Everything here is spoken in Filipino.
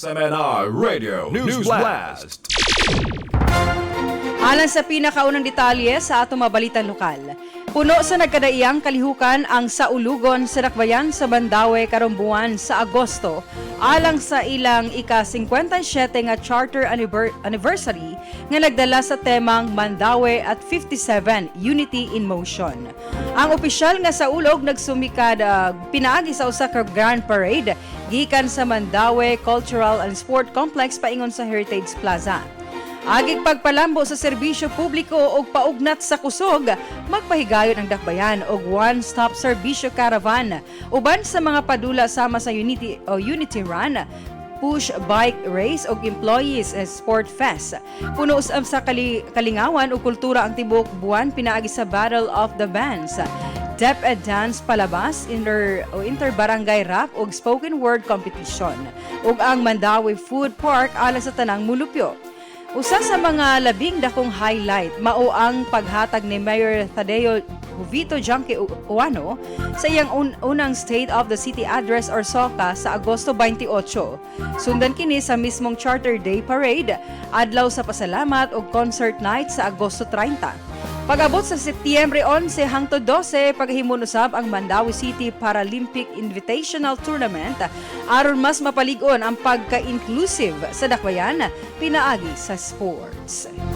SMNI Radio News Blast. Alang sa pinakaunang detalye sa atong mabalitan lokal, puno sa nagkadaiyang kalihukan ang saulugon sa Dakbayan sa Mandaue karong buwan sa Agosto alang sa ilang ika-57 nga charter anniversary nga nagdala sa temang Mandaue at 57 Unity in Motion. Ang opisyal nga saulog nagsumikad pinaagi sa usa ka grand parade gikan sa Mandaue Cultural and Sport Complex paingon sa Heritage Plaza. Agig pagpalambo sa serbisyo publiko o paugnat sa kusog, magpahigayon ang Dakbayan og one-stop serbisyo caravan uban sa mga padula sama sa Unity Run, push bike race o employees sport fest. Puno sa kalingawan o kultura ang tibok buwan pinaagi sa Battle of the Bands. Dep and dance palabas, inter-barangay rap o spoken word competition ug ang Mandaue Food Park alang sa tanang mulupyo. Usa sa mga labing dakong highlight mao ang paghatag ni Mayor Tadeo Jovito Junque Uano sa iyang unang State of the City Address or SOCA sa Agosto 28. Sundan kini sa mismong Charter Day Parade, adlaw sa pasalamat ug concert night sa Agosto 30. Pag-abot sa Setyembre 11 hangtod 12, paghimon usab ang Mandaue City Paralympic Invitational Tournament aron mas mapalig-on ang pagka-inclusive sa Dakbayan pinaagi sa sports.